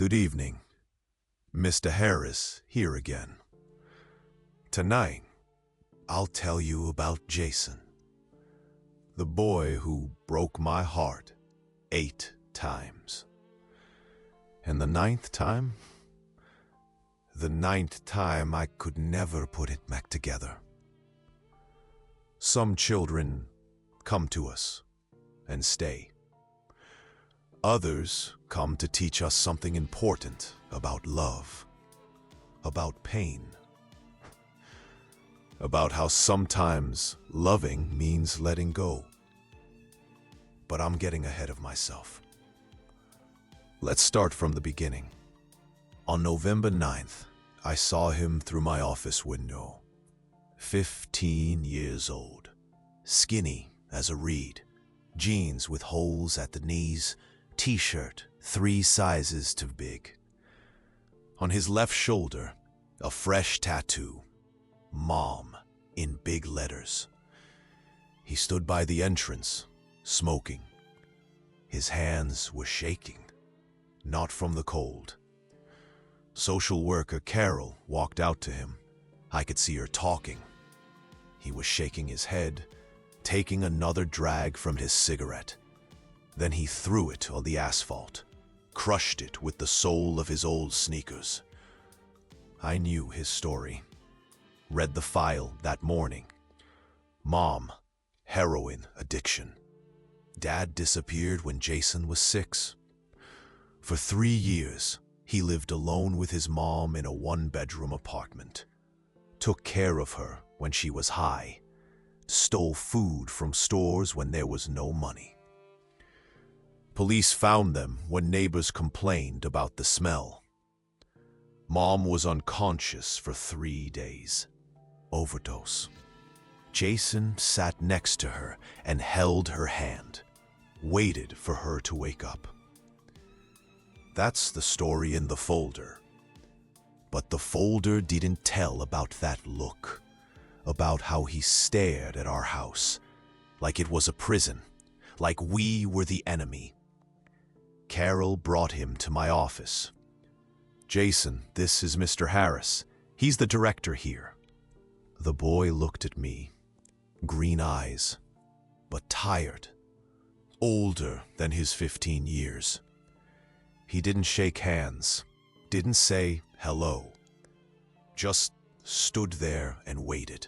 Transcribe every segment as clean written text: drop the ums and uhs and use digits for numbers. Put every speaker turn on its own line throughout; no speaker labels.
Good evening. Mr. Harris here again. Tonight, I'll tell you about Jason, the boy who broke my heart 8 times. And the ninth time I could never put it back together. Some children come to us and stay. Others come to teach us something important about love, about pain, about how sometimes loving means letting go. But I'm getting ahead of myself. Let's start from the beginning. On November 9th, I saw him through my office window. 15 years old, skinny as a reed, jeans with holes at the knees, t-shirt 3 sizes too big. On his left shoulder, a fresh tattoo, Mom, in big letters. He stood by the entrance, smoking. His hands were shaking, not from the cold. Social worker Carol walked out to him. I could see her talking. He was shaking his head, taking another drag from his cigarette. Then he threw it on the asphalt, crushed it with the sole of his old sneakers. I knew his story. Read the file that morning. Mom, heroin addiction. Dad disappeared when Jason was 6. For 3 years, he lived alone with his mom in a 1-bedroom apartment. Took care of her when she was high. Stole food from stores when there was no money. Police found them when neighbors complained about the smell. Mom was unconscious for 3 days. Overdose. Jason sat next to her and held her hand, waited for her to wake up. That's the story in the folder. But the folder didn't tell about that look, about how he stared at our house, like it was a prison, like we were the enemy. Carol brought him to my office. Jason, this is Mr. Harris. He's the director here. The boy looked at me, green eyes, but tired, older than his 15 years. He didn't shake hands, didn't say hello, just stood there and waited.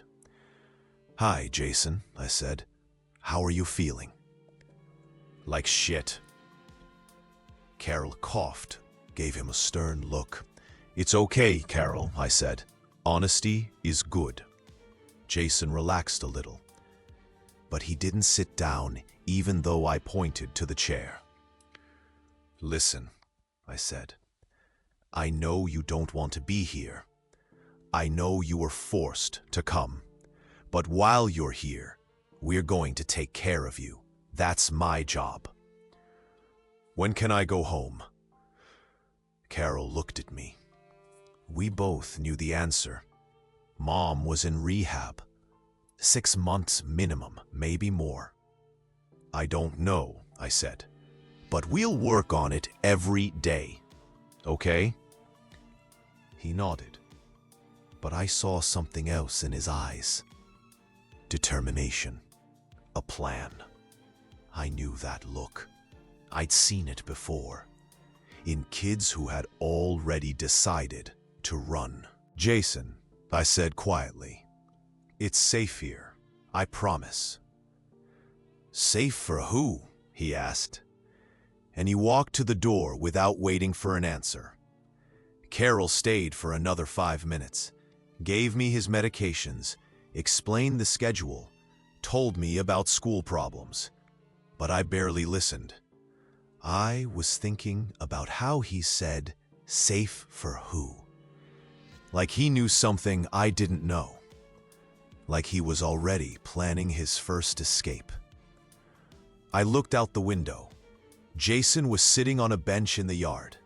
Hi, Jason, I said. How are you feeling? Like shit. Carol coughed, gave him a stern look. It's okay, Carol, I said. Honesty is good. Jason relaxed a little, but he didn't sit down even though I pointed to the chair. Listen, I said. I know you don't want to be here. I know you were forced to come. But while you're here, we're going to take care of you. That's my job. When can I go home? Carol looked at me. We both knew the answer. Mom was in rehab. 6 months minimum, maybe more. I don't know, I said. But we'll work on it every day. Okay? He nodded. But I saw something else in his eyes. Determination. A plan. I knew that look. I'd seen it before. In kids who had already decided to run. Jason, I said quietly. It's safe here. I promise. Safe for who? He asked. And he walked to the door without waiting for an answer. Carol stayed for another 5 minutes, gave me his medications, explained the schedule, told me about school problems. But I barely listened. I was thinking about how he said, safe for who? Like he knew something I didn't know. Like he was already planning his first escape. I looked out the window. Jason was sitting on a bench in the yard.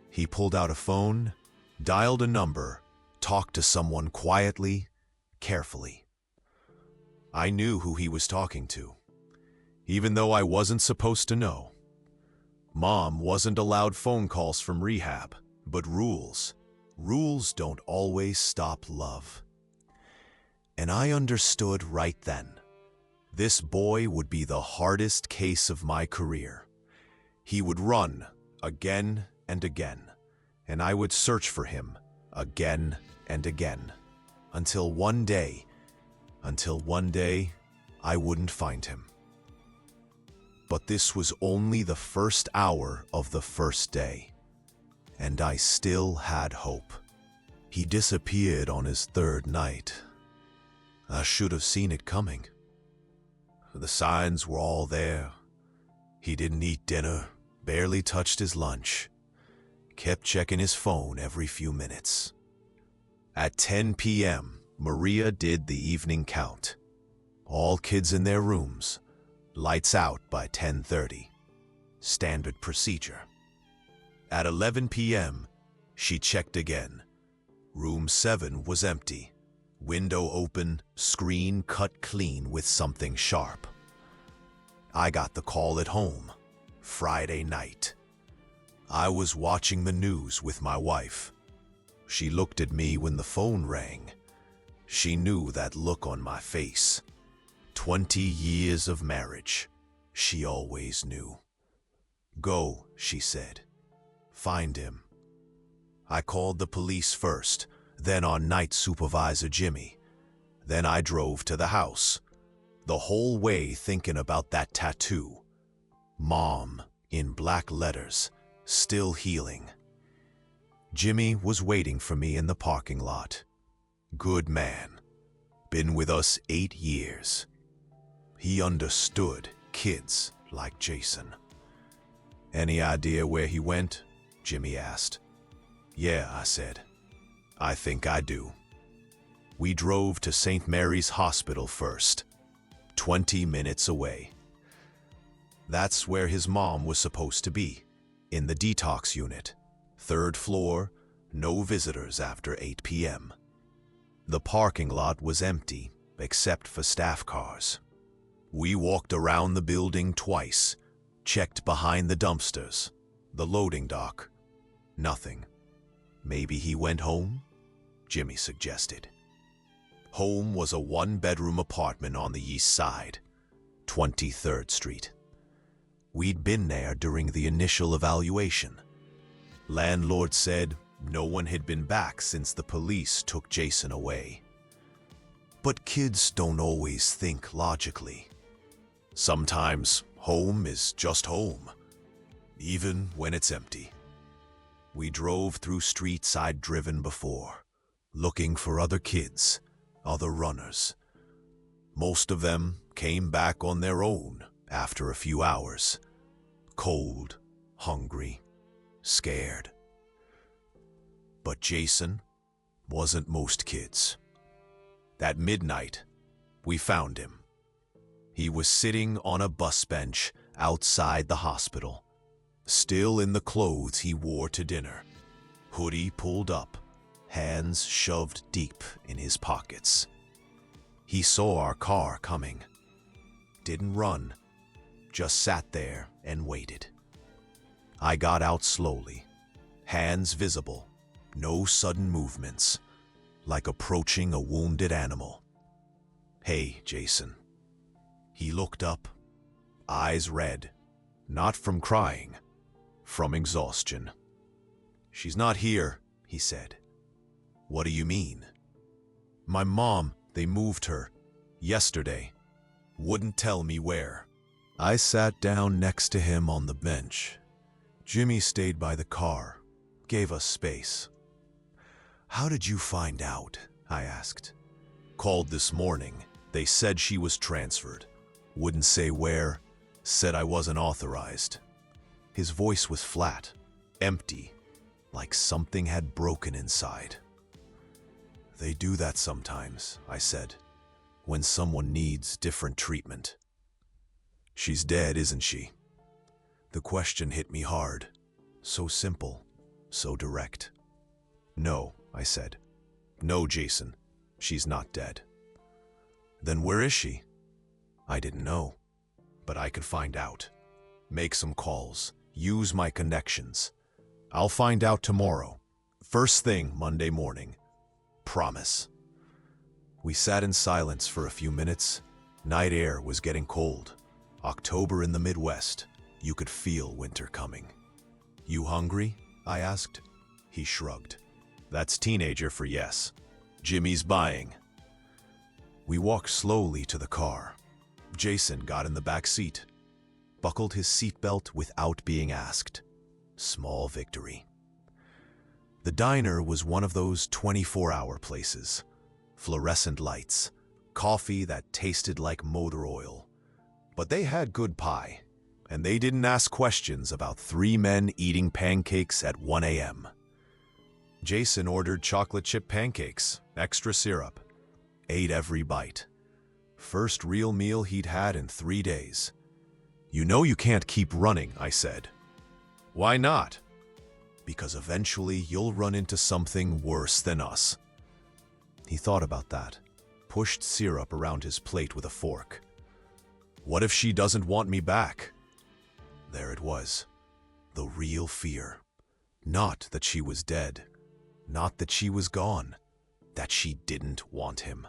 He pulled out a phone, dialed a number, talked to someone quietly, carefully. I knew who he was talking to, even though I wasn't supposed to know. Mom wasn't allowed phone calls from rehab, but rules don't always stop love. And I understood right then. This boy would be the hardest case of my career. He would run again and again, and I would search for him again and again, until one day, I wouldn't find him. But this was only the first hour of the first day, and I still had hope. He disappeared on his third night. I should have seen it coming. The signs were all there. He didn't eat dinner, barely touched his lunch, kept checking his phone every few minutes. At 10 p.m., Maria did the evening count. All kids in their rooms, lights out by 10:30. Standard procedure. At 11 p.m., she checked again. Room 7 was empty. Window open, screen cut clean with something sharp. I got the call at home. Friday night. I was watching the news with my wife. She looked at me when the phone rang. She knew that look on my face. 20 years of marriage. She always knew. Go, she said. Find him. I called the police first, then on night supervisor Jimmy. Then I drove to the house. The whole way thinking about that tattoo. Mom, in black letters, still healing. Jimmy was waiting for me in the parking lot. Good man. Been with us 8 years. He understood kids like Jason. Any idea where he went? Jimmy asked. Yeah, I said. I think I do. We drove to St. Mary's Hospital first, 20 minutes away. That's where his mom was supposed to be, in the detox unit, 3rd floor, no visitors after 8 p.m. The parking lot was empty, except for staff cars. We walked around the building twice, checked behind the dumpsters, the loading dock. Nothing. Maybe he went home? Jimmy suggested. Home was a 1-bedroom apartment on the east side, 23rd Street. We'd been there during the initial evaluation. Landlord said no one had been back since the police took Jason away. But kids don't always think logically. Sometimes home is just home, even when it's empty. We drove through streets I'd driven before, looking for other kids, other runners. Most of them came back on their own after a few hours. Cold, hungry, scared. But Jason wasn't most kids. At midnight, we found him. He was sitting on a bus bench outside the hospital, still in the clothes he wore to dinner, hoodie pulled up, hands shoved deep in his pockets. He saw our car coming. Didn't run, just sat there and waited. I got out slowly, hands visible, no sudden movements, like approaching a wounded animal. Hey, Jason. He looked up, eyes red, not from crying, from exhaustion. She's not here, he said. What do you mean? My mom, they moved her, yesterday. Wouldn't tell me where. I sat down next to him on the bench. Jimmy stayed by the car, gave us space. How did you find out? I asked. Called this morning. They said she was transferred. Wouldn't say where, said I wasn't authorized. His voice was flat, empty, like something had broken inside. They do that sometimes, I said, when someone needs different treatment. She's dead, isn't she? The question hit me hard, so simple, so direct. No, I said. No, Jason, she's not dead. Then where is she? I didn't know, but I could find out. Make some calls, Use my connections. I'll find out tomorrow. First thing Monday morning. Promise. We sat in silence for a few minutes. Night air was getting cold. October in the Midwest. You could feel winter coming. You hungry? I asked. He shrugged. That's teenager for yes. Jimmy's buying. We walked slowly to the car. Jason got in the back seat, buckled his seatbelt without being asked. Small victory. The diner was one of those 24-hour places. Fluorescent lights, coffee that tasted like motor oil. But they had good pie, and they didn't ask questions about three men eating pancakes at 1 a.m. Jason ordered chocolate chip pancakes, extra syrup. Ate every bite. First real meal he'd had in 3 days. You know you can't keep running, I said. Why not? Because eventually you'll run into something worse than us. He thought about that, pushed syrup around his plate with a fork. What if she doesn't want me back? There it was. The real fear. Not that she was dead. Not that she was gone. That she didn't want him.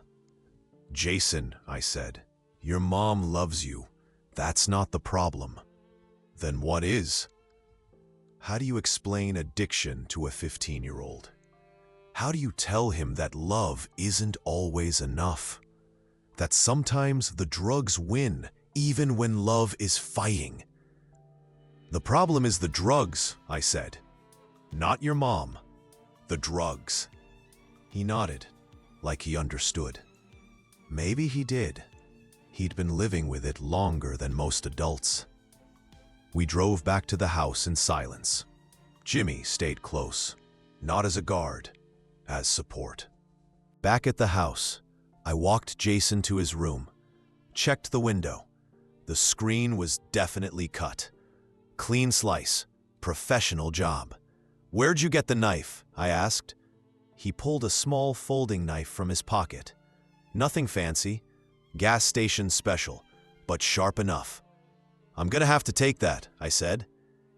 Jason, I said, your mom loves you. That's not the problem. Then what is? How do you explain addiction to a 15-year-old? How do you tell him that love isn't always enough? That sometimes the drugs win, even when love is fighting? The problem is the drugs, I said. Not your mom. The drugs. He nodded, like he understood. Maybe he did. He'd been living with it longer than most adults. We drove back to the house in silence. Jimmy stayed close, not as a guard, as support. Back at the house, I walked Jason to his room, checked the window. The screen was definitely cut. Clean slice, professional job. Where'd you get the knife? I asked. He pulled a small folding knife from his pocket. Nothing fancy, gas station special, but sharp enough. I'm gonna have to take that, I said.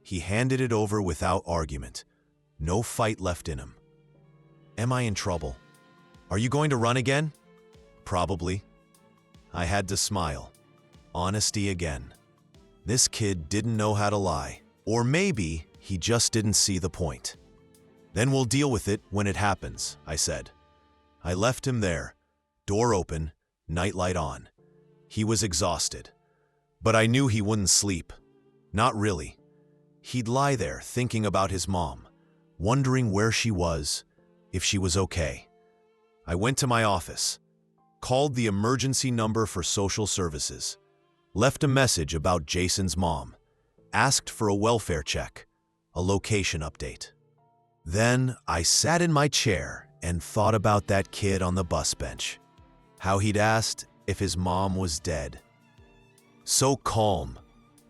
He handed it over without argument. No fight left in him. Am I in trouble? Are you going to run again? Probably. I had to smile. Honesty again. This kid didn't know how to lie. Or maybe he just didn't see the point. Then we'll deal with it when it happens, I said. I left him there. Door open, nightlight on. He was exhausted. But I knew he wouldn't sleep. Not really. He'd lie there thinking about his mom, wondering where she was, if she was okay. I went to my office, called the emergency number for social services, left a message about Jason's mom, asked for a welfare check, a location update. Then I sat in my chair and thought about that kid on the bus bench. How he'd asked if his mom was dead. So calm,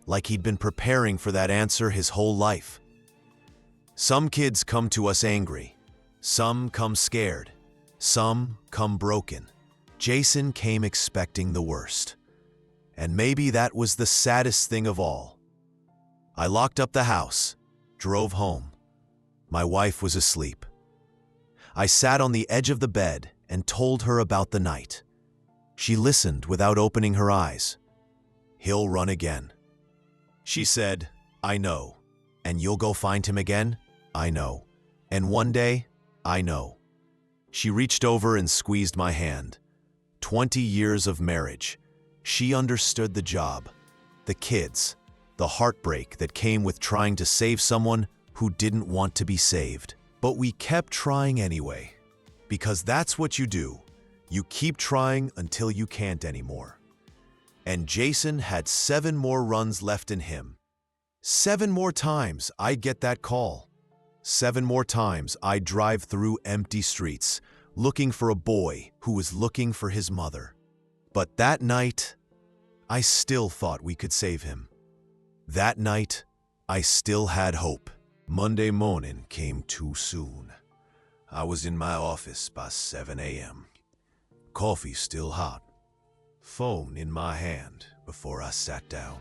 like he'd been preparing for that answer his whole life. Some kids come to us angry. Some come scared. Some come broken. Jason came expecting the worst. And maybe that was the saddest thing of all. I locked up the house, drove home. My wife was asleep. I sat on the edge of the bed and told her about the night. She listened without opening her eyes. He'll run again. She said, I know. And you'll go find him again? I know. And one day, I know. She reached over and squeezed my hand. 20 years of marriage. She understood the job, the kids, the heartbreak that came with trying to save someone who didn't want to be saved. But we kept trying anyway, because that's what you do. You keep trying until you can't anymore. And Jason had 7 more runs left in him. 7 more times I'd get that call. 7 more times I'd drive through empty streets, looking for a boy who was looking for his mother. But that night, I still thought we could save him. That night, I still had hope. Monday morning came too soon. I was in my office by 7 a.m. Coffee still hot. Phone in my hand before I sat down.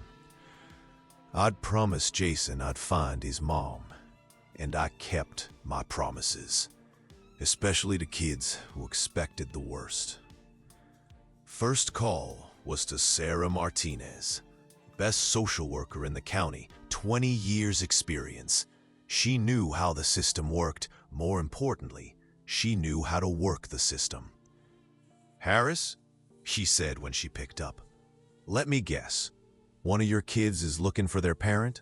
I'd promised Jason I'd find his mom, and I kept my promises, especially to kids who expected the worst. First call was to Sarah Martinez, best social worker in the county, 20 years experience. She knew how the system worked. More importantly, she knew how to work the system. "Harris," she said when she picked up, "let me guess. One of your kids is looking for their parent?"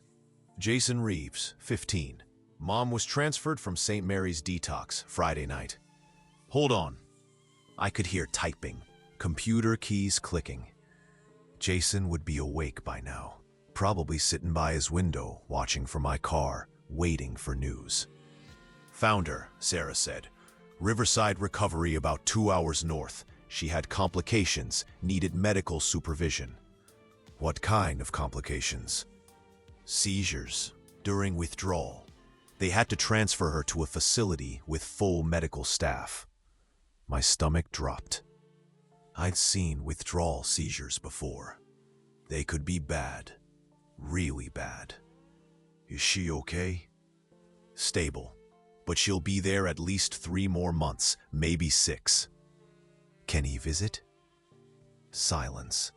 Jason Reeves, 15. Mom was transferred from St. Mary's Detox Friday night. "Hold on." I could hear typing, computer keys clicking. Jason would be awake by now, probably sitting by his window, watching for my car, waiting for news. "Found her," Sarah said. "Riverside Recovery, about 2 hours north. She had complications, needed medical supervision." "What kind of complications?" "Seizures during withdrawal. They had to transfer her to a facility with full medical staff." My stomach dropped. I'd seen withdrawal seizures before. They could be bad, really bad. "Is she okay?" "Stable, but she'll be there at least 3 more months, maybe 6. "Can he visit?" Silence.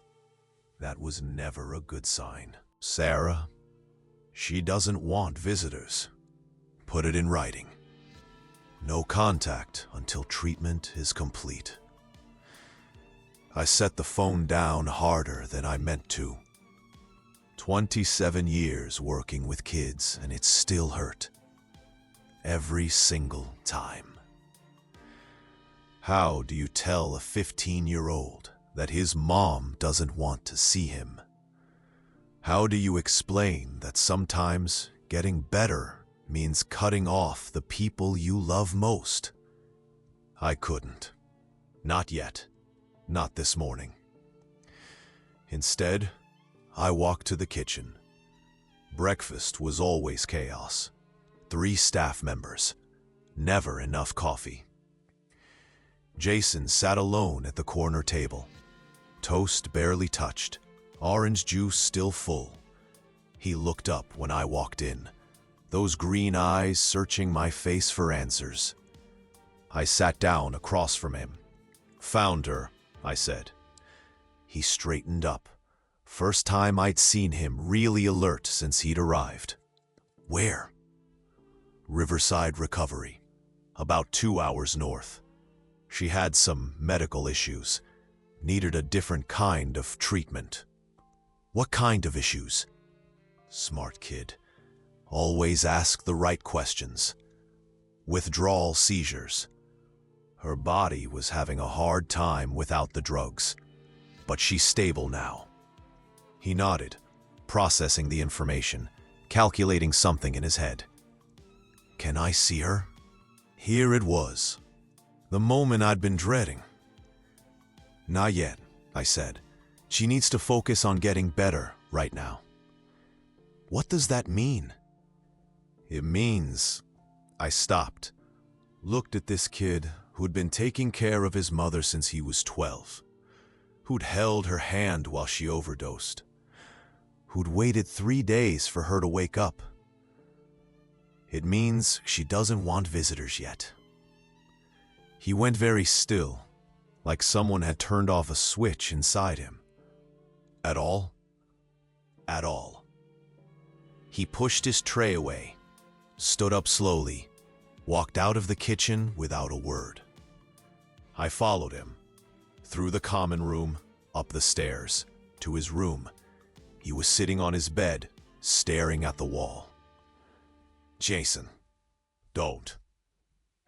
That was never a good sign. "Sarah, she doesn't want visitors. Put it in writing. No contact until treatment is complete." I set the phone down harder than I meant to. 27 years working with kids, and it still hurt. Every single time. How do you tell a 15-year-old that his mom doesn't want to see him? How do you explain that sometimes getting better means cutting off the people you love most? I couldn't. Not yet. Not this morning. Instead, I walked to the kitchen. Breakfast was always chaos. 3 staff members. Never enough coffee. Jason sat alone at the corner table. Toast barely touched. Orange juice still full. He looked up when I walked in, those green eyes searching my face for answers. I sat down across from him. "Found her," I said. He straightened up. First time I'd seen him really alert since he'd arrived. "Where?" "Riverside Recovery. About 2 hours north. She had some medical issues. Needed a different kind of treatment." "What kind of issues?" Smart kid. Always ask the right questions. "Withdrawal seizures. Her body was having a hard time without the drugs, but she's stable now." He nodded, processing the information, calculating something in his head. "Can I see her?" Here it was, the moment I'd been dreading. "Not yet," I said. "She needs to focus on getting better right now." "What does that mean?" "It means..." I stopped, looked at this kid who'd been taking care of his mother since he was 12, who'd held her hand while she overdosed, who'd waited 3 days for her to wake up. "It means she doesn't want visitors yet." He went very still, like someone had turned off a switch inside him. "At all?" "At all." He pushed his tray away, stood up slowly, walked out of the kitchen without a word. I followed him, through the common room, up the stairs, to his room. He was sitting on his bed, staring at the wall. "Jason, don't."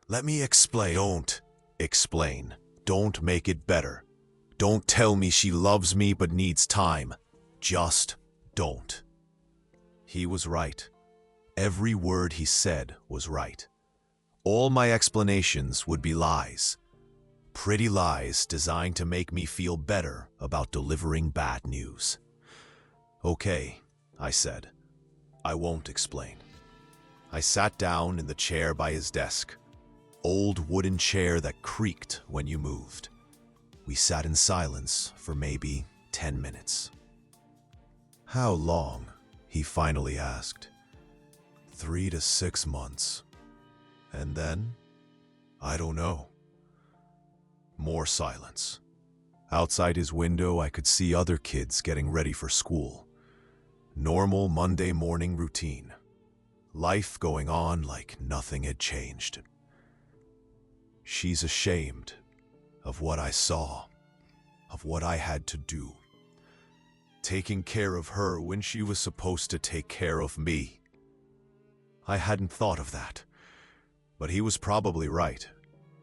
"Let me explain." "Don't explain. Don't make it better. Don't tell me she loves me but needs time. Just don't." He was right. Every word he said was right. All my explanations would be lies. Pretty lies designed to make me feel better about delivering bad news. "Okay," I said. "I won't explain." I sat down in the chair by his desk. Old wooden chair that creaked when you moved. We sat in silence for maybe 10 minutes. "How long?" he finally asked. 3 to 6 months. And then? I don't know. More silence. Outside his window, I could see other kids getting ready for school. Normal Monday morning routine. Life going on like nothing had changed. She's ashamed of what I saw, of what I had to do. Taking care of her when she was supposed to take care of me. I hadn't thought of that, but he was probably right.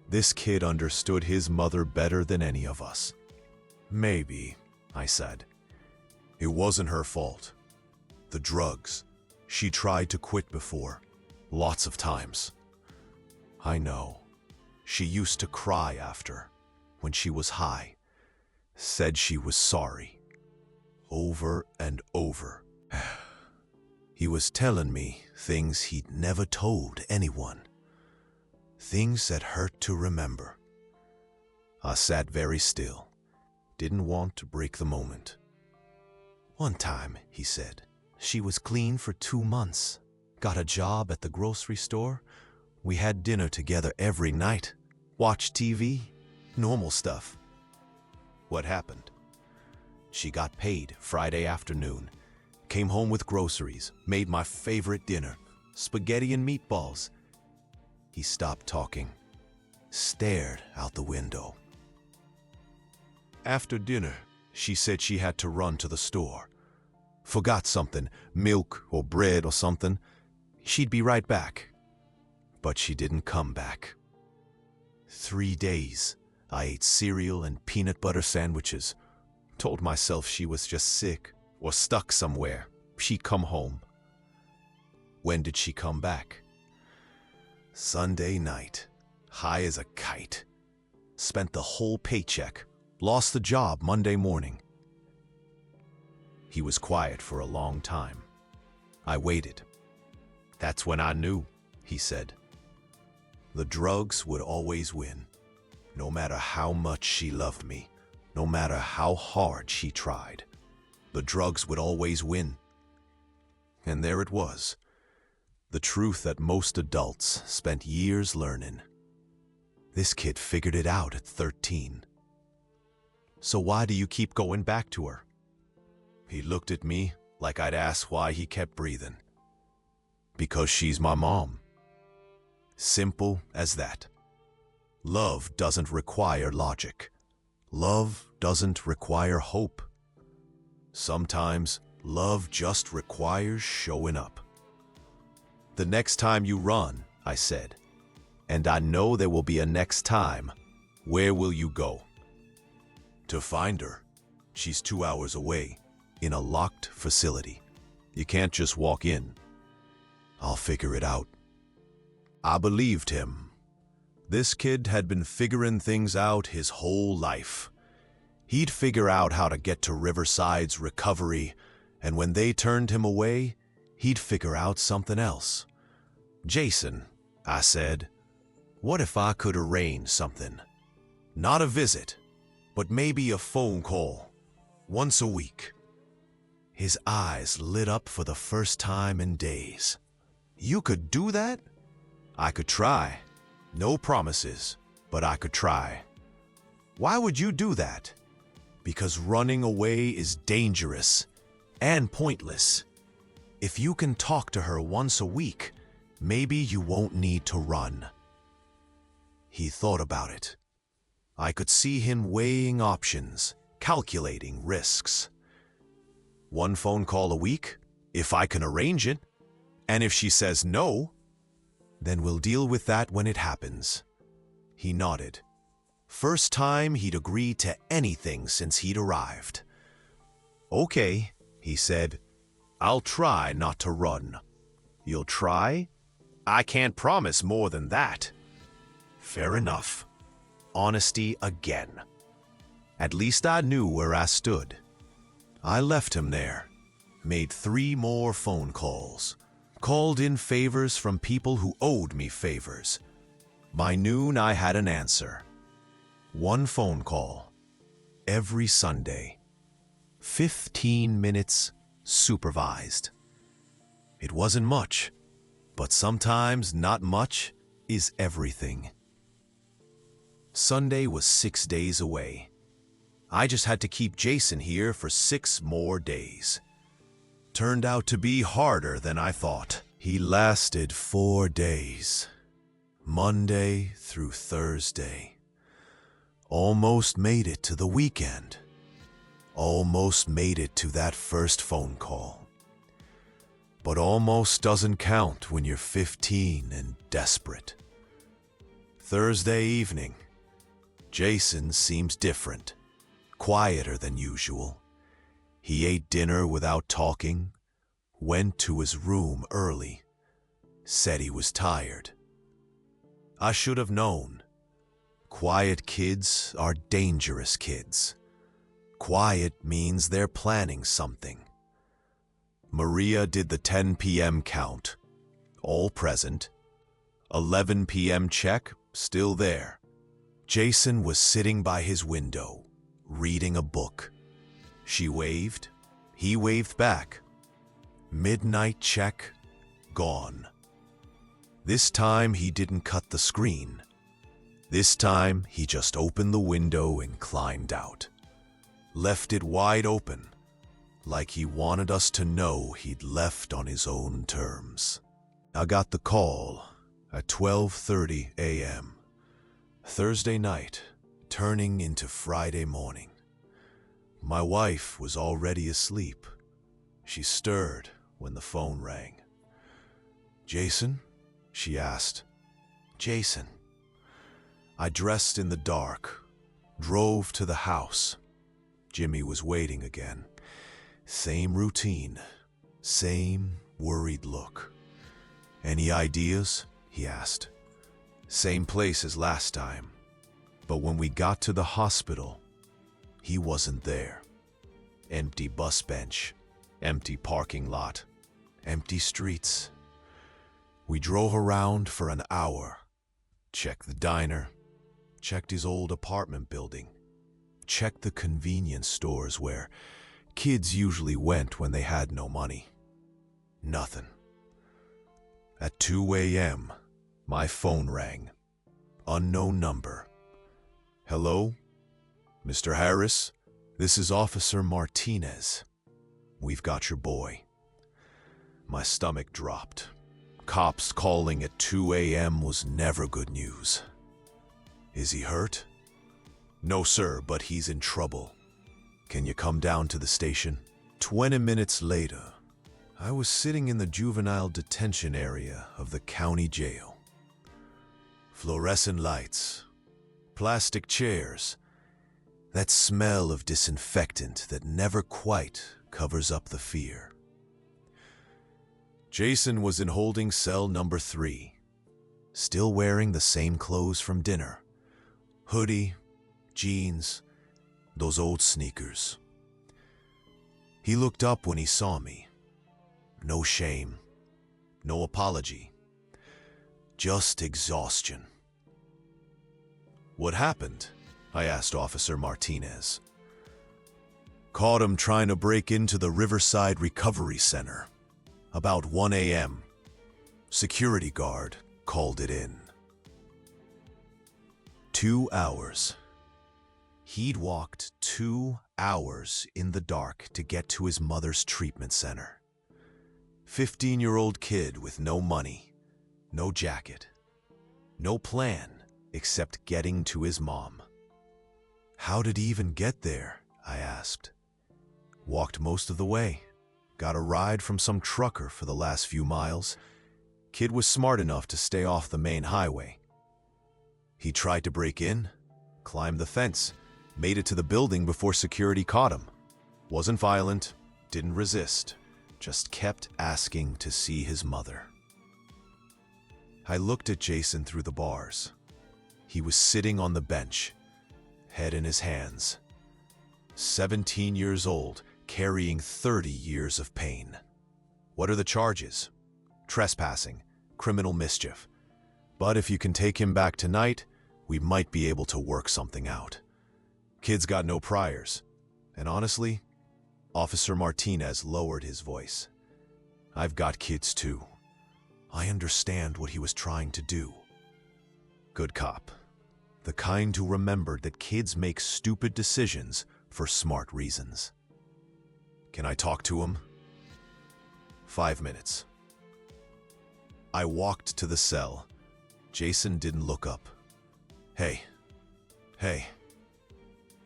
This kid understood his mother better than any of us. Maybe, I said. It wasn't her fault. The drugs. She tried to quit before, lots of times. I know. She used to cry after, when she was high. Said she was sorry. Over and over. He was telling me things he'd never told anyone. Things that hurt to remember. I sat very still. Didn't want to break the moment. One time, he said, she was clean for 2 months. Got a job at the grocery store. We had dinner together every night. Watched TV. Normal stuff. What happened? She got paid Friday afternoon. Came home with groceries. Made my favorite dinner. Spaghetti and meatballs. He stopped talking. Stared out the window. After dinner, she said she had to run to the store. Forgot something, milk or bread or something. She'd be right back. But she didn't come back. 3 days, I ate cereal and peanut butter sandwiches. Told myself she was just sick or stuck somewhere. She'd come home. When did she come back? Sunday night, high as a kite. Spent the whole paycheck. Lost the job Monday morning. He was quiet for a long time. I waited. That's when I knew, he said. The drugs would always win. No matter how much she loved me, no matter how hard she tried, the drugs would always win. And there it was, the truth that most adults spent years learning. This kid figured it out at 13. So why do you keep going back to her? He looked at me like I'd asked why he kept breathing. Because she's my mom. Simple as that. Love doesn't require logic. Love doesn't require hope. Sometimes love just requires showing up. The next time you run, I said, and I know there will be a next time, where will you go? To find her. She's 2 hours away, in a locked facility. You can't just walk in. I'll figure it out. I believed him. This kid had been figuring things out his whole life. He'd figure out how to get to Riverside's recovery, and when they turned him away, he'd figure out something else. Jason, I said, what if I could arrange something? Not a visit, but maybe a phone call, once a week. His eyes lit up for the first time in days. You could do that? I could try. No promises, but I could try. Why would you do that? Because running away is dangerous and pointless. If you can talk to her once a week, maybe you won't need to run. He thought about it. I could see him weighing options, calculating risks. 1 phone call a week, if I can arrange it. And if she says no, then we'll deal with that when it happens. He nodded. First time he'd agreed to anything since he'd arrived. Okay, he said, I'll try not to run. You'll try? I can't promise more than that. Fair enough. Honesty again. At least I knew where I stood. I left him there, made 3 more phone calls, called in favors from people who owed me favors. By noon, I had an answer. 1 phone call, every Sunday. 15 minutes supervised. It wasn't much, but sometimes not much is everything. Sunday was 6 days away. I just had to keep Jason here for 6 more days. Turned out to be harder than I thought. He lasted 4 days. Monday through Thursday. Almost made it to the weekend. Almost made it to that first phone call. But almost doesn't count when you're 15 and desperate. Thursday evening. Jason seems different, quieter than usual. He ate dinner without talking, went to his room early, said he was tired. I should have known. Quiet kids are dangerous kids. Quiet means they're planning something. Maria did the 10 p.m. count, all present. 11 p.m. check, still there. Jason was sitting by his window, reading a book. She waved, he waved back. Midnight check, gone. This time he didn't cut the screen. This time he just opened the window and climbed out. Left it wide open, like he wanted us to know he'd left on his own terms. I got the call at 12:30 a.m. Thursday night, turning into Friday morning. My wife was already asleep. She stirred when the phone rang. "Jason?" she asked. "Jason." I dressed in the dark, drove to the house. Jimmy was waiting again. Same routine, same worried look. "Any ideas?" he asked. "Same place as last time. But when we got to the hospital, he wasn't there. Empty bus bench, empty parking lot, empty streets. We drove around for an hour, checked the diner, checked his old apartment building, checked the convenience stores where kids usually went when they had no money. Nothing. At 2 a.m., my phone rang. Unknown number. "Hello? Mr. Harris? This is Officer Martinez. We've got your boy." My stomach dropped. Cops calling at 2 a.m. was never good news. "Is he hurt?" "No, sir, but he's in trouble. Can you come down to the station?" 20 minutes later, I was sitting in the juvenile detention area of the county jail. Fluorescent lights, plastic chairs, that smell of disinfectant that never quite covers up the fear. Jason was in holding cell number 3, still wearing the same clothes from dinner. Hoodie, jeans, those old sneakers. He looked up when he saw me. No shame, no apology, just exhaustion. "What happened?" I asked Officer Martinez. "Caught him trying to break into the Riverside Recovery Center. About 1 a.m. Security guard called it in." 2 hours. He'd walked 2 hours in the dark to get to his mother's treatment center. 15-year-old kid with no money, no jacket, no plan except getting to his mom. "How did he even get there?" I asked. "Walked most of the way. Got a ride from some trucker for the last few miles. Kid was smart enough to stay off the main highway. He tried to break in, climbed the fence, made it to the building before security caught him. Wasn't violent, didn't resist, just kept asking to see his mother." I looked at Jason through the bars. He was sitting on the bench, head in his hands. 17 years old, carrying 30 years of pain. "What are the charges?" "Trespassing, criminal mischief. But if you can take him back tonight, we might be able to work something out. Kid's got no priors. And honestly," Officer Martinez lowered his voice, I've got kids too. I understand what he was trying to do. Good cop. The kind who remembered that kids make stupid decisions for smart reasons. Can I talk to him? 5 minutes. I walked to the cell. Jason didn't look up. Hey.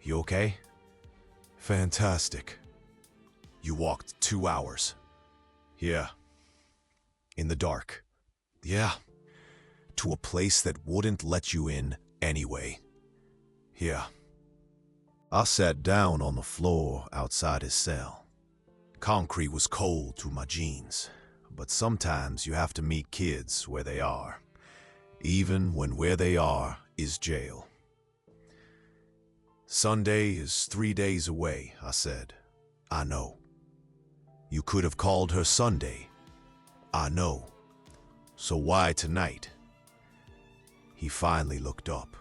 You okay? Fantastic. You walked 2 hours. Yeah. In the dark. Yeah. To a place that wouldn't let you in anyway. Yeah. I sat down on the floor outside his cell. Concrete was cold through my jeans, but sometimes you have to meet kids where they are, even when where they are is jail. Sunday is 3 days away, I said. I know. You could have called her Sunday. I know. So why tonight? He finally looked up.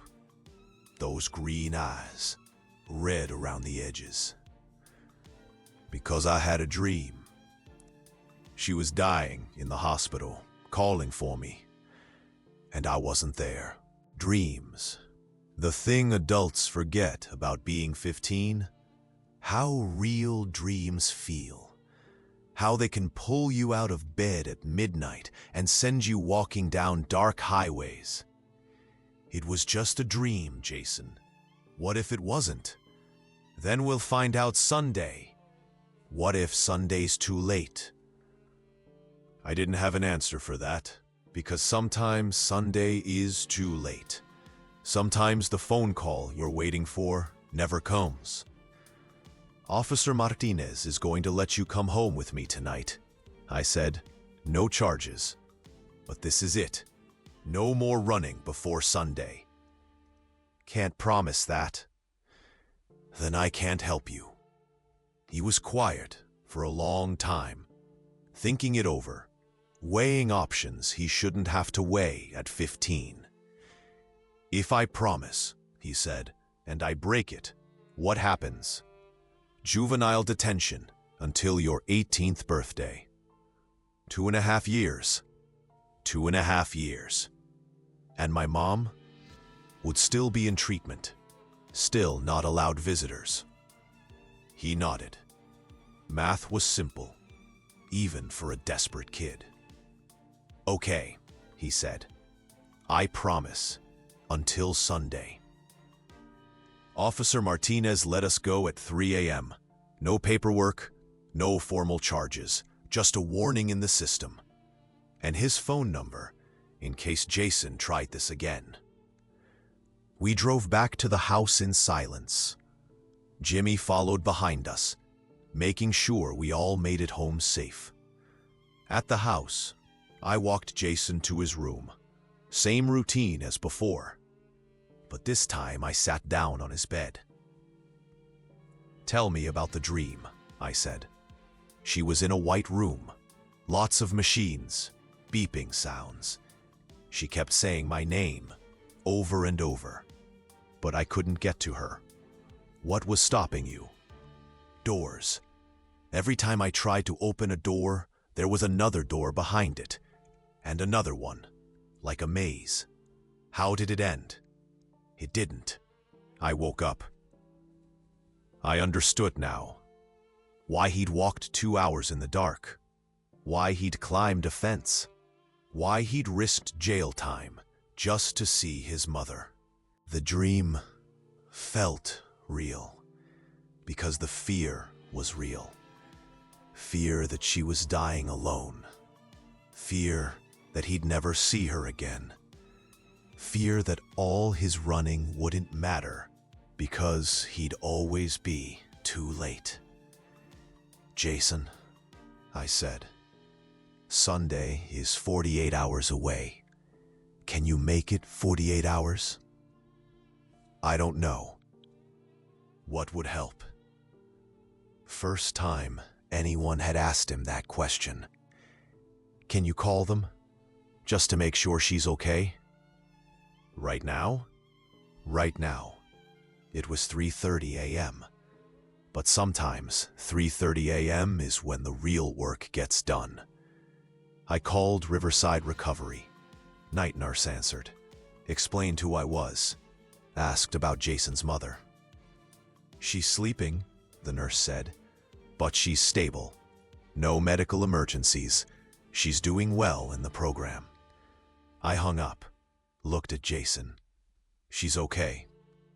Those green eyes, red around the edges. Because I had a dream. She was dying in the hospital, calling for me. And I wasn't there. Dreams. The thing adults forget about being 15. How real dreams feel. How they can pull you out of bed at midnight and send you walking down dark highways. It was just a dream, Jason. What if it wasn't? Then we'll find out Sunday. What if Sunday's too late? I didn't have an answer for that, because sometimes Sunday is too late. Sometimes the phone call you're waiting for never comes. Officer Martinez is going to let you come home with me tonight, I said. No charges. But this is it. No more running before Sunday. Can't promise that. Then I can't help you. He was quiet for a long time, thinking it over, weighing options he shouldn't have to weigh at 15. If I promise, he said, and I break it, what happens? Juvenile detention until your 18th birthday. 2.5 years. 2.5 years. And my mom would still be in treatment, still not allowed visitors. He nodded. Math was simple, even for a desperate kid. Okay, he said. I promise, until Sunday. Officer Martinez let us go at 3 a.m. No paperwork, no formal charges, just a warning in the system. And his phone number, in case Jason tried this again. We drove back to the house in silence. Jimmy followed behind us, making sure we all made it home safe. At the house, I walked Jason to his room. Same routine as before. But this time I sat down on his bed. Tell me about the dream, I said. She was in a white room. Lots of machines, beeping sounds. She kept saying my name, over and over. But I couldn't get to her. What was stopping you? Doors. Every time I tried to open a door, there was another door behind it. And another one, like a maze. How did it end? It didn't. I woke up. I understood now. Why he'd walked 2 hours in the dark. Why he'd climbed a fence. Why he'd risked jail time just to see his mother. The dream felt real because the fear was real. Fear that she was dying alone. Fear that he'd never see her again. Fear that all his running wouldn't matter because he'd always be too late. Jason, I said, Sunday is 48 hours away. Can you make it 48 hours? I don't know. What would help? First time anyone had asked him that question. Can you call them? Just to make sure she's okay? Right now? Right now. It was 3:30 a.m. But sometimes 3:30 a.m. is when the real work gets done. I called Riverside Recovery. Night nurse answered. Explained who I was. Asked about Jason's mother. She's sleeping, the nurse said, but she's stable. No medical emergencies. She's doing well in the program. I hung up, looked at Jason. She's okay.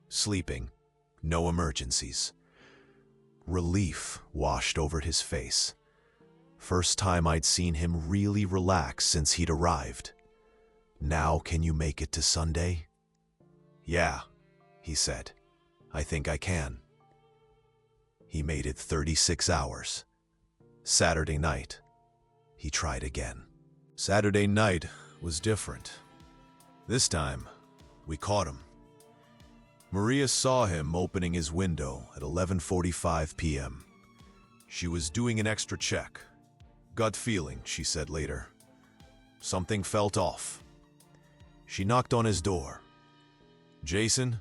Sleeping. No emergencies. Relief washed over his face. First time I'd seen him really relax since he'd arrived. Now can you make it to Sunday? Yeah, he said. I think I can. He made it 36 hours. Saturday night, he tried again. Saturday night was different. This time, we caught him. Maria saw him opening his window at 11:45 p.m. She was doing an extra check. Gut feeling, she said later. Something felt off. She knocked on his door. Jason,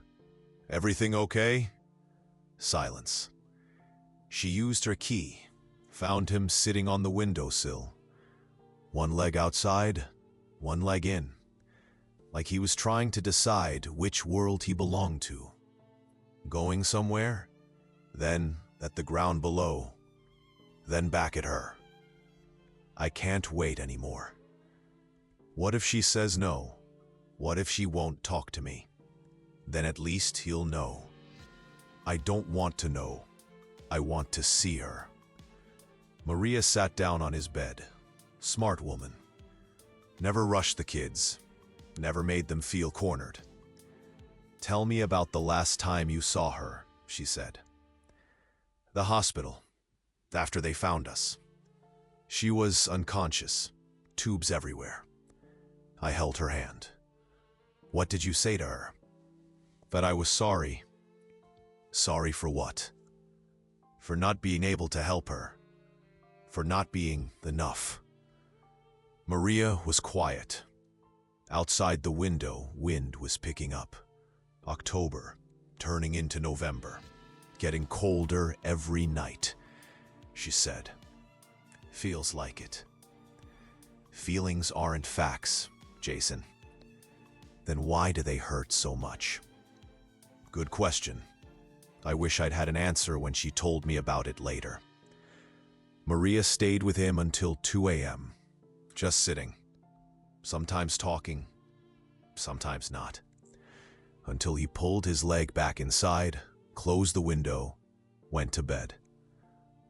everything okay? Silence. She used her key, found him sitting on the windowsill. One leg outside, one leg in. Like he was trying to decide which world he belonged to. Going somewhere, then at the ground below, then back at her. I can't wait anymore. What if she says no? What if she won't talk to me? Then at least he'll know. I don't want to know. I want to see her. Maria sat down on his bed. Smart woman. Never rushed the kids. Never made them feel cornered. Tell me about the last time you saw her, she said. The hospital. After they found us. She was unconscious. Tubes everywhere. I held her hand. What did you say to her? That I was sorry. Sorry for what? For not being able to help her. For not being enough. Maria was quiet. Outside the window, wind was picking up. October, turning into November. Getting colder every night, she said. Feels like it. Feelings aren't facts, Jason. Then why do they hurt so much? Good question. I wish I'd had an answer when she told me about it later. Maria stayed with him until 2 a.m., just sitting. Sometimes talking, sometimes not. Until he pulled his leg back inside, closed the window, went to bed.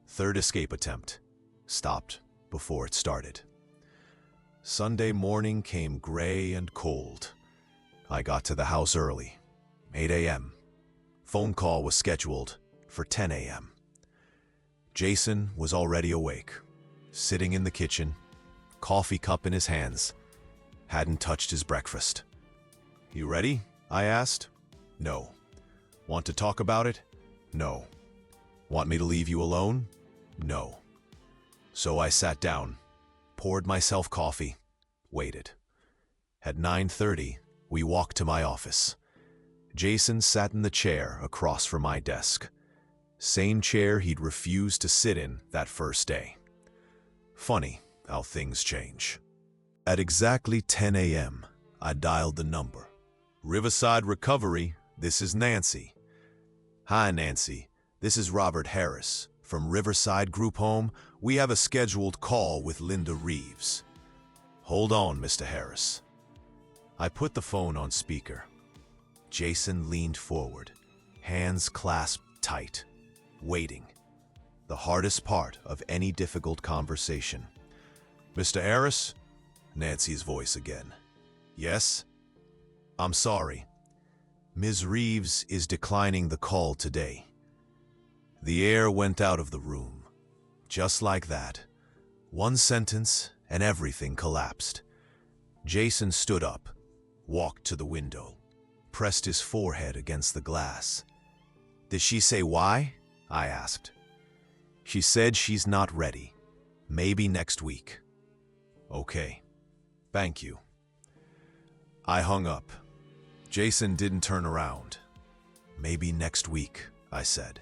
Third escape attempt. Stopped before it started. Sunday morning came gray and cold. I got to the house early, 8 a.m. Phone call was scheduled for 10 a.m. Jason was already awake, sitting in the kitchen, coffee cup in his hands. Hadn't touched his breakfast. You ready? I asked. No. Want to talk about it? No. Want me to leave you alone? No. So I sat down, poured myself coffee, waited. At 9:30, we walked to my office. Jason sat in the chair across from my desk. Same chair he'd refused to sit in that first day. Funny how things change. At exactly 10 a.m., I dialed the number. Riverside Recovery, this is Nancy. Hi, Nancy. This is Robert Harris. From Riverside Group Home, we have a scheduled call with Linda Reeves. Hold on, Mr. Harris. I put the phone on speaker. Jason leaned forward, hands clasped tight, waiting. The hardest part of any difficult conversation. Mr. Harris? Nancy's voice again. Yes? I'm sorry. Ms. Reeves is declining the call today. The air went out of the room. Just like that. One sentence and everything collapsed. Jason stood up, walked to the window, pressed his forehead against the glass. Did she say why? I asked. She said she's not ready. Maybe next week. Okay. Thank you. I hung up. Jason didn't turn around. Maybe next week, I said.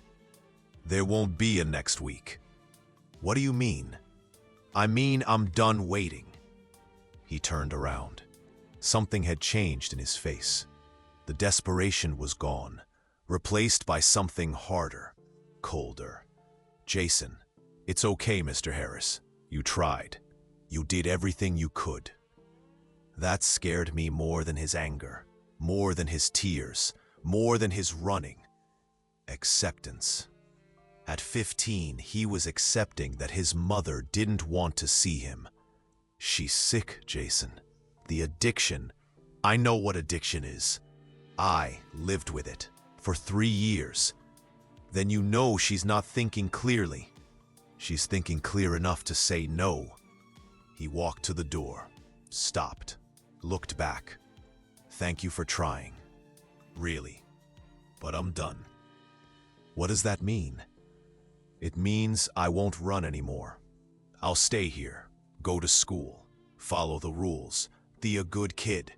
There won't be a next week. What do you mean? I mean I'm done waiting. He turned around. Something had changed in his face. The desperation was gone, replaced by something harder, colder. Jason, it's okay, Mr. Harris. You tried. You did everything you could. That scared me more than his anger, more than his tears, more than his running. Acceptance. At 15, he was accepting that his mother didn't want to see him. She's sick, Jason. The addiction. I know what addiction is. I lived with it for 3 years. Then you know she's not thinking clearly. She's thinking clear enough to say no. He walked to the door, stopped, looked back. Thank you for trying. Really. But I'm done. What does that mean? It means I won't run anymore. I'll stay here, go to school, follow the rules, be a good kid.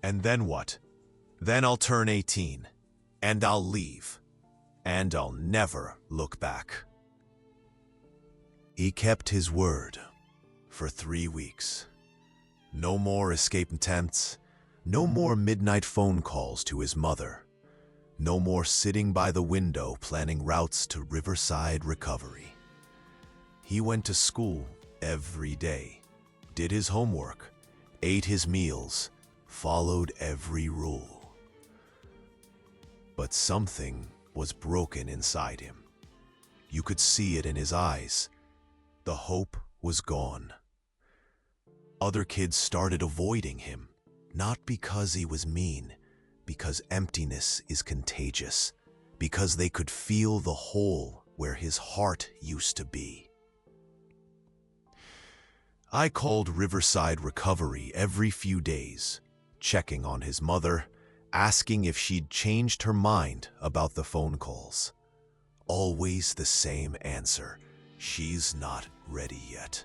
And then what? Then I'll turn 18, and I'll leave, and I'll never look back. He kept his word for 3 weeks. No more escape attempts, no more midnight phone calls to his mother, no more sitting by the window planning routes to Riverside Recovery. He went to school every day, did his homework, ate his meals, followed every rule. But something was broken inside him. You could see it in his eyes. The hope was gone. Other kids started avoiding him, not because he was mean, because emptiness is contagious, because they could feel the hole where his heart used to be. I called Riverside Recovery every few days, checking on his mother, asking if she'd changed her mind about the phone calls. Always the same answer: she's not ready yet.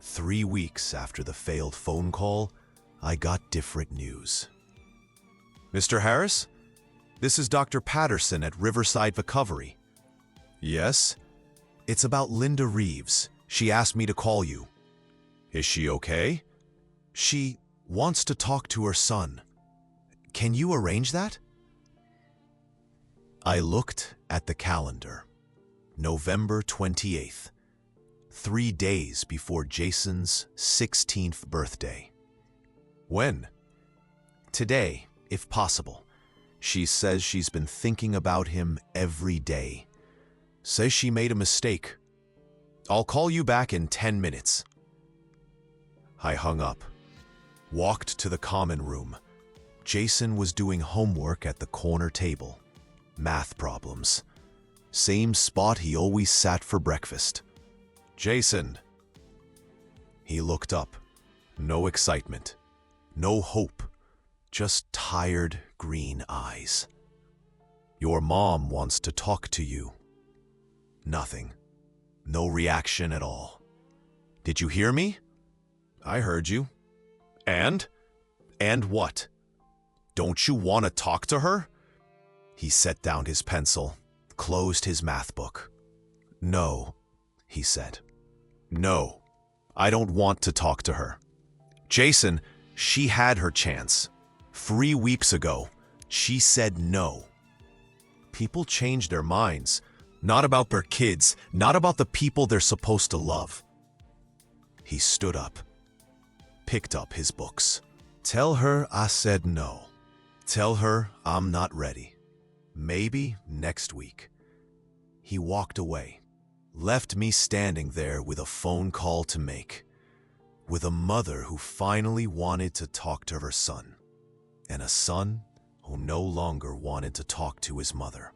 3 weeks after the failed phone call, I got different news. Mr. Harris? This is Dr. Patterson at Riverside Recovery. Yes? It's about Linda Reeves. She asked me to call you. Is she okay? She wants to talk to her son. Can you arrange that? I looked at the calendar. November 28th, 3 days before Jason's 16th birthday. When? Today, if possible. She says she's been thinking about him every day. Says she made a mistake. I'll call you back in 10 minutes. I hung up, walked to the common room. Jason was doing homework at the corner table. Math problems. Same spot he always sat for breakfast. Jason. He looked up. No excitement. No hope. Just tired green eyes. Your mom wants to talk to you. Nothing. No reaction at all. Did you hear me? I heard you. And? And what? Don't you want to talk to her? He set down his pencil, closed his math book. No, he said. No, I don't want to talk to her. Jason, she had her chance. 3 weeks ago, she said no. People change their minds, not about their kids, not about the people they're supposed to love. He stood up, picked up his books. Tell her I said no. Tell her I'm not ready. Maybe next week. He walked away, left me standing there with a phone call to make, with a mother who finally wanted to talk to her son, and a son who no longer wanted to talk to his mother.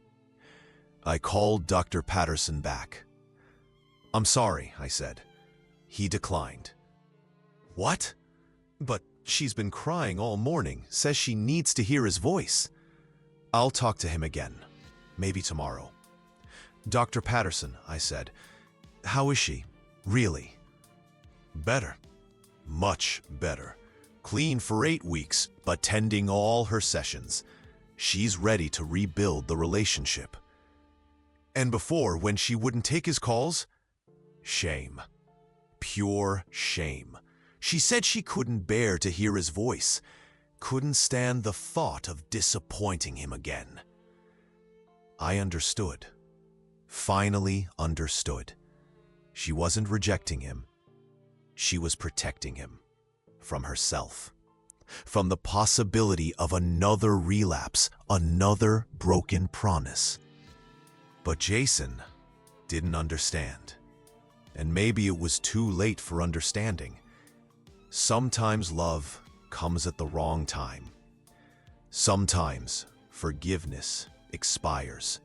I called Dr. Patterson back. I'm sorry, I said. He declined. What? But she's been crying all morning, says she needs to hear his voice. I'll talk to him again, maybe tomorrow. Dr. Patterson, I said, how is she, really? Better. Much better. Clean for 8 weeks, but attending all her sessions. She's ready to rebuild the relationship. And before, when she wouldn't take his calls? Shame. Pure shame. She said she couldn't bear to hear his voice, couldn't stand the thought of disappointing him again. I understood. Finally understood. She wasn't rejecting him. She was protecting him from herself, from the possibility of another relapse, another broken promise. But Jason didn't understand. And maybe it was too late for understanding. Sometimes love comes at the wrong time. Sometimes forgiveness expires.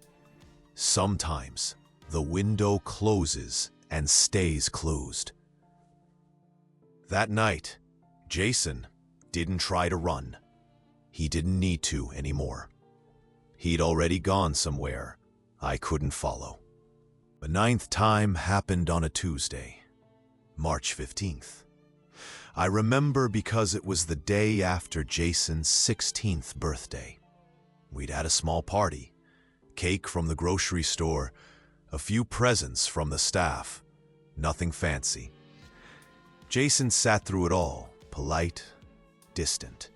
Sometimes the window closes and stays closed. That night, Jason didn't try to run. He didn't need to anymore. He'd already gone somewhere I couldn't follow. The 9th time happened on a Tuesday, March 15th. I remember because it was the day after Jason's 16th birthday. We'd had a small party, cake from the grocery store, a few presents from the staff, nothing fancy. Jason sat through it all, polite, distant,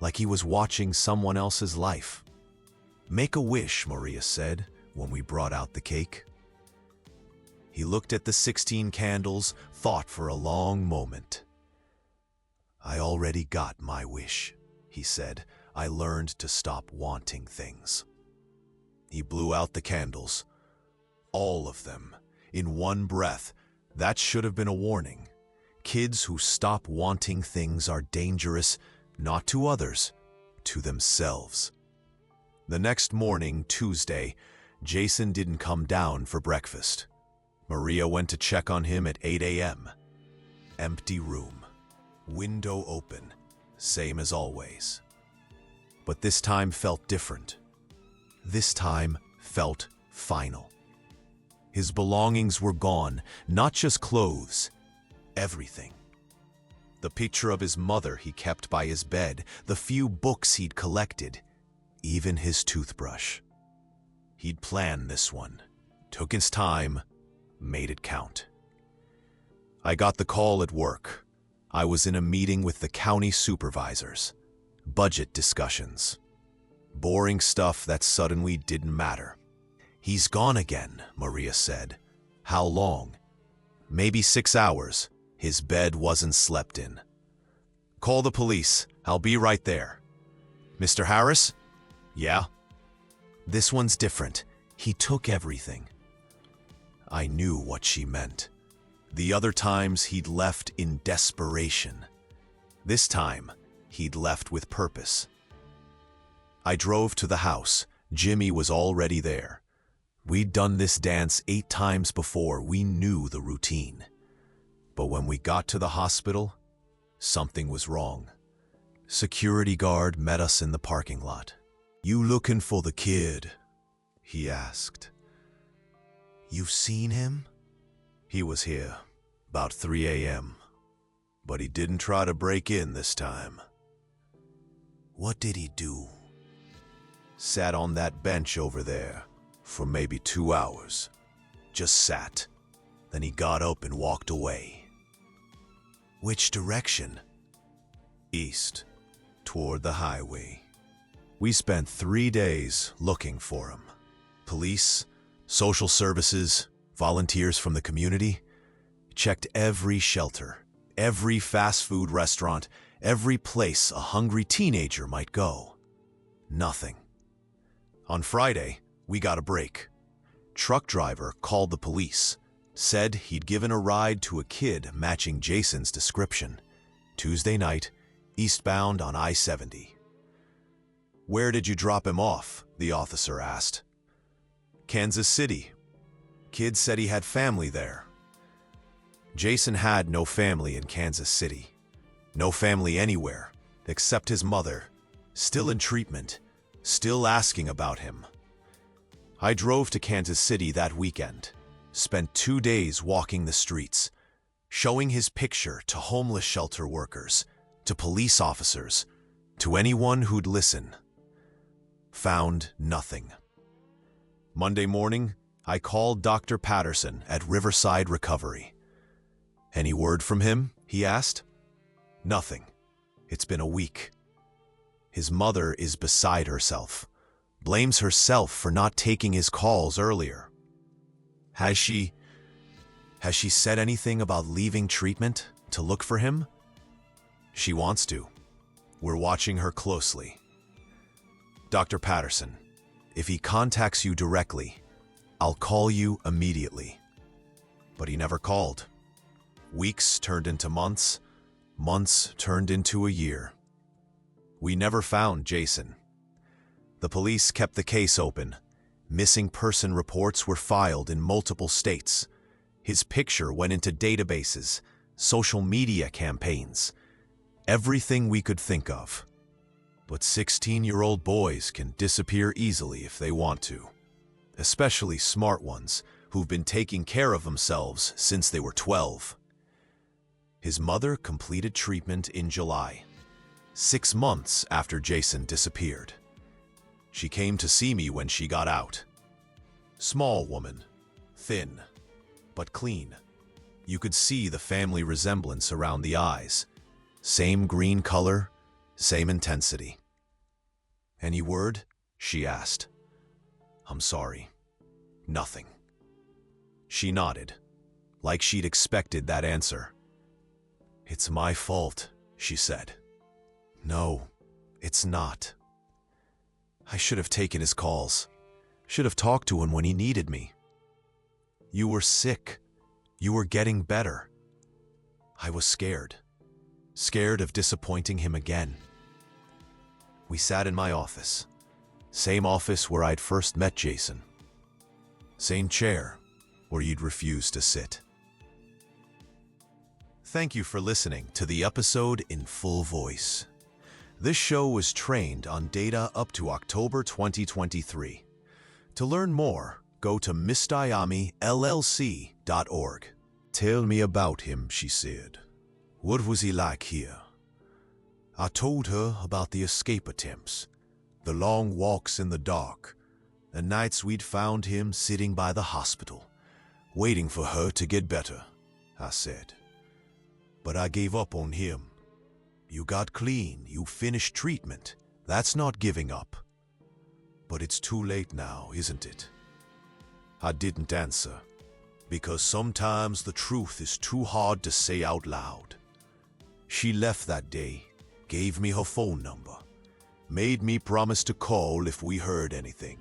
like he was watching someone else's life. "Make a wish," Maria said when we brought out the cake. He looked at the 16 candles, thought for a long moment. "I already got my wish," he said. "I learned to stop wanting things." He blew out the candles, all of them, in one breath. That should have been a warning. Kids who stop wanting things are dangerous, not to others, to themselves. The next morning, Tuesday, Jason didn't come down for breakfast. Maria went to check on him at 8 a.m. Empty room, window open, same as always. But this time felt different. This time felt final. His belongings were gone, not just clothes, everything. The picture of his mother he kept by his bed, the few books he'd collected, even his toothbrush. He'd planned this one, took his time, made it count. I got the call at work. I was in a meeting with the county supervisors. Budget discussions. Boring stuff that suddenly didn't matter. "He's gone again," Maria said. "How long?" "Maybe 6 hours. His bed wasn't slept in." "Call the police. I'll be right there." "Mr. Harris?" "Yeah." "This one's different. He took everything." I knew what she meant. The other times he'd left in desperation. This time, he'd left with purpose. I drove to the house. Jimmy was already there. We'd done this dance 8 times before. We knew the routine. But when we got to the hospital, something was wrong. Security guard met us in the parking lot. "You looking for the kid?" he asked. "You've seen him?" "He was here, about 3 a.m. But he didn't try to break in this time." "What did he do?" "Sat on that bench over there for maybe 2 hours. Just sat. Then he got up and walked away." "Which direction?" "East, toward the highway." We spent 3 days looking for him. Police, social services, volunteers from the community. Checked every shelter, every fast food restaurant, every place a hungry teenager might go. Nothing. On Friday, we got a break. Truck driver called the police, said he'd given a ride to a kid matching Jason's description. Tuesday night, eastbound on I-70. "Where did you drop him off?" the officer asked. "Kansas City. Kid said he had family there." Jason had no family in Kansas City. No family anywhere, except his mother, still in treatment, still asking about him. I drove to Kansas City that weekend, spent 2 days walking the streets, showing his picture to homeless shelter workers, to police officers, to anyone who'd listen. Found nothing. Monday morning, I called Dr. Patterson at Riverside Recovery. "Any word from him?" he asked. Nothing. It's been a week. His mother is beside herself, blames herself for not taking his calls earlier. Has she said anything about leaving treatment to look for him? She wants to. We're watching her closely. Dr. Patterson, if he contacts you directly, I'll call you immediately. But he never called. Weeks turned into months, months turned into a year. We never found Jason. The police kept the case open. Missing person reports were filed in multiple states. His picture went into databases, social media campaigns, everything we could think of. But 16-year-old boys can disappear easily if they want to, especially smart ones who've been taking care of themselves since they were 12. His mother completed treatment in July, 6 months after Jason disappeared. She came to see me when she got out. Small woman, thin, but clean. You could see the family resemblance around the eyes. Same green color, same intensity. Any word? She asked. I'm sorry. Nothing. She nodded, like she'd expected that answer. It's my fault, she said. No, it's not. I should have taken his calls. Should have talked to him when he needed me. You were sick. You were getting better. I was scared. Scared of disappointing him again. We sat in my office. Same office where I'd first met Jason. Same chair where you'd refused to sit. Thank you for listening to the episode in full voice. This show was trained on data up to October 2023. To learn more, go to MissDiamiLLC.org. Tell me about him, she said. What was he like here? I told her about the escape attempts, the long walks in the dark, the nights we'd found him sitting by the hospital, waiting for her to get better, I said. But I gave up on him. You got clean, you finished treatment. That's not giving up. But it's too late now, isn't it? I didn't answer, because sometimes the truth is too hard to say out loud. She left that day, gave me her phone number, made me promise to call if we heard anything.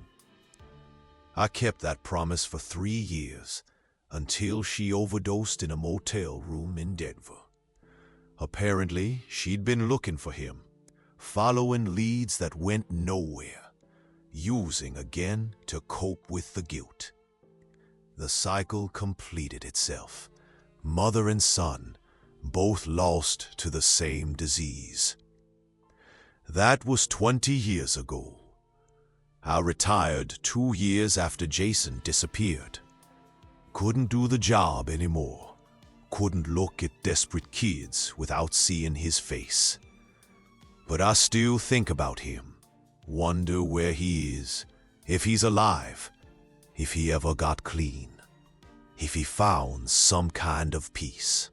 I kept that promise for 3 years, until she overdosed in a motel room in Denver. Apparently, she'd been looking for him, following leads that went nowhere, using again to cope with the guilt. The cycle completed itself. Mother and son, both lost to the same disease. That was 20 years ago. I retired 2 years after Jason disappeared. Couldn't do the job anymore. Couldn't look at desperate kids without seeing his face. But I still think about him, wonder where he is, if he's alive, if he ever got clean, if he found some kind of peace.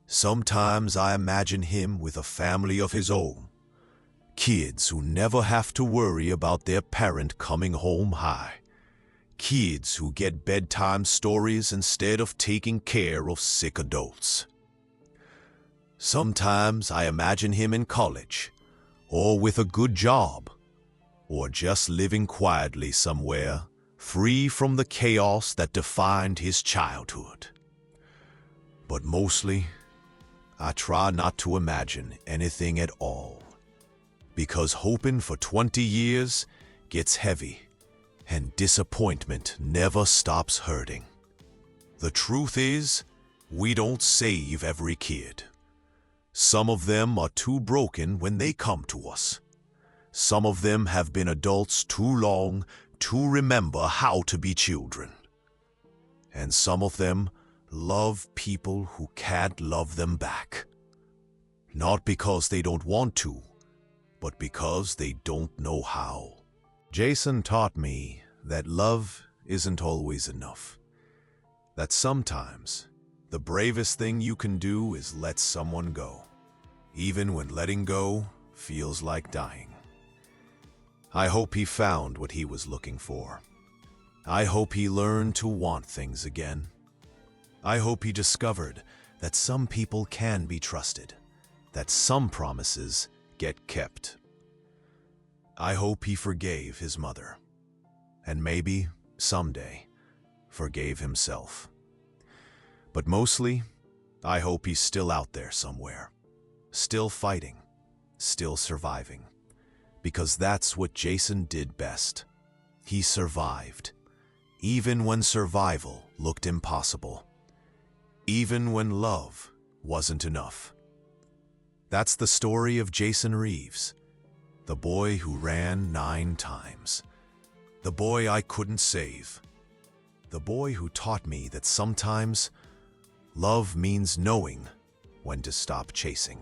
Sometimes I imagine him with a family of his own, kids who never have to worry about their parent coming home high. Kids who get bedtime stories instead of taking care of sick adults. Sometimes I imagine him in college, or with a good job, or just living quietly somewhere, free from the chaos that defined his childhood. But mostly, I try not to imagine anything at all, because hoping for 20 years gets heavy. And disappointment never stops hurting. The truth is, we don't save every kid. Some of them are too broken when they come to us. Some of them have been adults too long to remember how to be children. And some of them love people who can't love them back. Not because they don't want to, but because they don't know how. Jason taught me that love isn't always enough. That sometimes the bravest thing you can do is let someone go. even when letting go feels like dying. I hope he found what he was looking for. I hope he learned to want things again. I hope he discovered that some people can be trusted, that some promises get kept. I hope he forgave his mother, and maybe, someday, forgave himself. But mostly, I hope he's still out there somewhere, still fighting, still surviving, because that's what Jason did best. He survived, even when survival looked impossible, even when love wasn't enough. That's the story of Jason Reeves, the boy who ran 9 times, the boy I couldn't save, the boy who taught me that sometimes love means knowing when to stop chasing.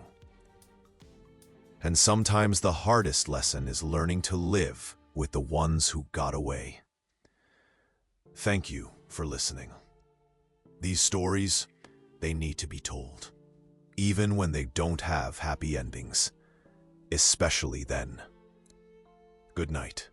And sometimes the hardest lesson is learning to live with the ones who got away. Thank you for listening. These stories, they need to be told, even when they don't have happy endings, especially then. Good night.